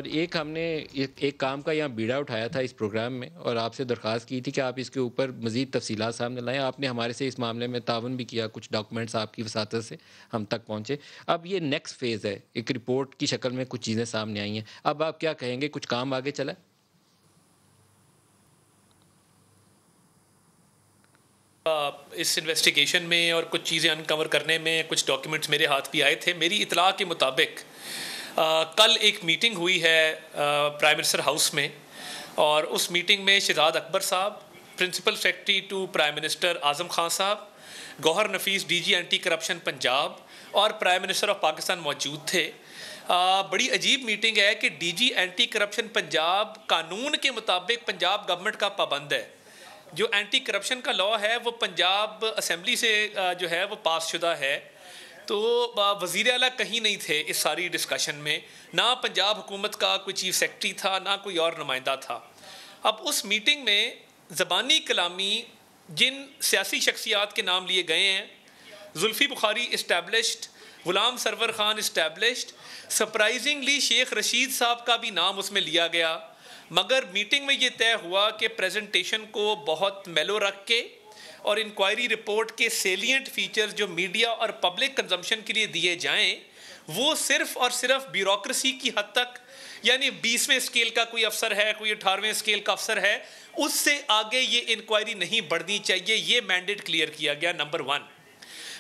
اور ایک ہم نے ایک کام کا یہاں بیڑا اٹھایا تھا اس پروگرام میں، اور آپ سے درخواست کی تھی کہ آپ اس کے اوپر مزید تفصیلات سامنے لائیں. آپ نے ہمارے سے اس معاملے میں تعاون بھی کیا، کچھ ڈاکومنٹس آپ کی وساطت سے ہم تک پہنچے. اب یہ نیکسٹ فیز ہے، ایک رپورٹ کی شکل میں کچھ چیزیں سامنے آئی ہیں. اب آپ کیا کہیں گے، کچھ کام آگے چلا؟ اس انویسٹیگیشن میں اور کچھ چیزیں انکور کرنے میں کچھ ڈاکیومنٹس میرے ہاتھ بھی آئے تھے. میری اطلاع کے مطابق کل ایک میٹنگ ہوئی ہے پرائم منسٹر ہاؤس میں، اور اس میٹنگ میں شہزاد اکبر صاحب، principal secretary to prime minister Azam Khan صاحب، Gohar Nafees D G anti corruption Punjab اور پرائم منسٹر آف پاکستان موجود تھے. بڑی عجیب میٹنگ ہے کہ D G anti corruption Punjab قانون کے مطابق پنجاب گورنمنٹ کا پابند ہے. جو اینٹی کرپشن کا لاء ہے وہ پنجاب اسمبلی سے جو ہے وہ پاس شدہ ہے. تو وزیر اعلیٰ کہیں نہیں تھے اس ساری ڈسکشن میں، نہ پنجاب حکومت کا کوئی چیف سیکرٹری تھا، نہ کوئی اور نمائندہ تھا. اب اس میٹنگ میں زبانی کلامی جن سیاسی شخصیات کے نام لیے گئے ہیں، Zulfi Bukhari established, Ghulam Sarwar Khan established, surprisingly Sheikh Rashid صاحب کا بھی نام اس میں لیا گیا. مگر میٹنگ میں یہ طے ہوا کہ پریزنٹیشن کو بہت میلو رکھ کے اور انکوائری رپورٹ کے سیلینٹ فیچرز جو میڈیا اور پبلک کنزمپشن کے لیے دیے جائیں، وہ صرف اور صرف بیوروکریسی کی حد تک، یعنی 20ویں اسکیل کا کوئی افسر ہے، کوئی 18ویں اسکیل کا افسر ہے، اس سے آگے یہ انکوائری نہیں بڑھنی چاہیے. یہ مینڈیٹ کلیئر کیا گیا. نمبر 1.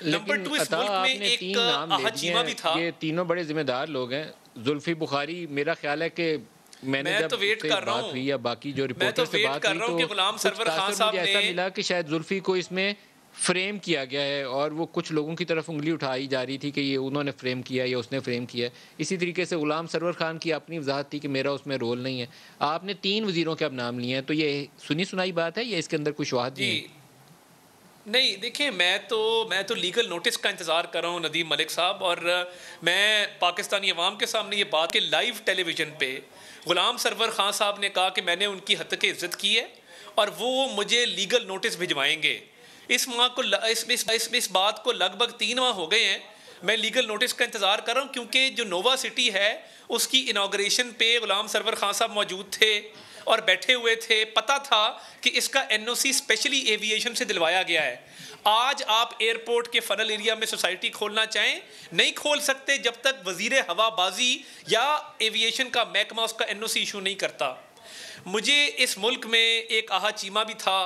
نمبر 2، اس ملک میں ایک احد چیمہ بھی تھا. یہ تینوں بڑے ذمہ دار لوگ ہیں. زلفی بخاری، میرا خیال ہے کہ میں نے جب ویٹ کر رہا بات ہوئی یا باقی جو رپورٹر سے بات ہوئی تو غلام سرور خان صاحب مجھے ایسا نے ملا کہ شاید زلفی کو اس میں فریم کیا گیا ہے، اور وہ کچھ لوگوں کی طرف انگلی اٹھائی جا رہی تھی کہ یہ انہوں نے فریم کیا یا اس نے فریم کیا. اسی طریقے سے غلام سرور خان کی اپنی وضاحت تھی کہ میرا اس میں رول نہیں ہے. آپ نے 3 وزیروں کے اب نام لیے ہیں، تو یہ سنی سنائی بات ہے یا اس کے اندر کوئی شواہد بھی ہے؟ نہیں، دیکھیں، میں تو لیگل نوٹس کا انتظار کر رہا ہوں ندیم ملک صاحب، اور میں پاکستانی عوام کے سامنے یہ بات کہ لائیو ٹیلی ویژن پہ غلام سرور خان صاحب نے کہا کہ میں نے ان کی حد کی عزت کی ہے اور وہ مجھے لیگل نوٹس بھجوائیں گے. اس بات کو لگ بھگ 3 ماہ ہو گئے ہیں. میں لیگل نوٹس کا انتظار کر رہا ہوں، کیونکہ جو نووا سٹی ہے اس کی انوگریشن پہ غلام سرور خان صاحب موجود تھے اور بیٹھے ہوئے تھے. پتہ تھا کہ اس کا این او سی اسپیشلی ایویشن سے دلوایا گیا ہے. آج آپ ایئرپورٹ کے فنل ایریا میں سوسائٹی کھولنا چاہیں، نہیں کھول سکتے جب تک وزیر ہوا بازی یا ایویشن کا محکمہ اس کا این او سی ایشو نہیں کرتا. مجھے اس ملک میں ایک آہا چیمہ بھی تھا،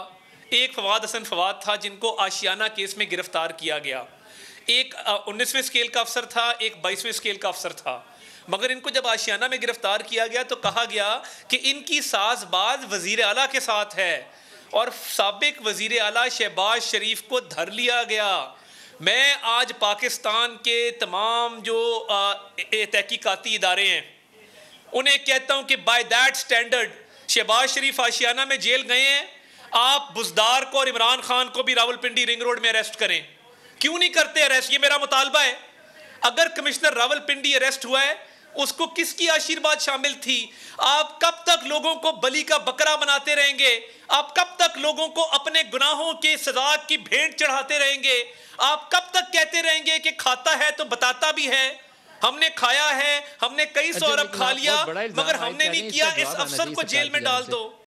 ایک فواد حسن فواد تھا جن کو آشیانہ کیس میں گرفتار کیا گیا. ایک 19ویں اسکیل کا افسر تھا، ایک 22ویں اسکیل کا افسر تھا. مگر ان کو جب آشیانہ میں گرفتار کیا گیا تو کہا گیا کہ ان کی ساز باز وزیر اعلیٰ کے ساتھ ہے، اور سابق وزیر اعلیٰ شہباز شریف کو دھر لیا گیا. میں آج پاکستان کے تمام جو تحقیقاتی ادارے ہیں انہیں کہتا ہوں کہ بائی دیٹ سٹینڈرڈ شہباز شریف آشیانہ میں جیل گئے ہیں، آپ بزدار کو اور عمران خان کو بھی راولپنڈی رنگ روڈ میں اریسٹ کریں. کیوں نہیں کرتے اریسٹ؟ یہ میرا مطالبہ ہے. اگر کمشنر راولپنڈی اریسٹ ہوا ہے، اس کو کس کی آشیرواد شامل تھی؟ آپ کب تک لوگوں کو بلی کا بکرا بناتے رہیں گے؟ آپ کب تک لوگوں کو اپنے گناہوں کے سزا کی بھیٹ چڑھاتے رہیں گے؟ آپ کب تک کہتے رہیں گے کہ کھاتا ہے تو بتاتا بھی ہے؟ ہم نے کھایا ہے، ہم نے کئی سو ارب کھا لیا، مگر ہم نے نہیں کیا. اس افسر کو جیل میں ڈال دو.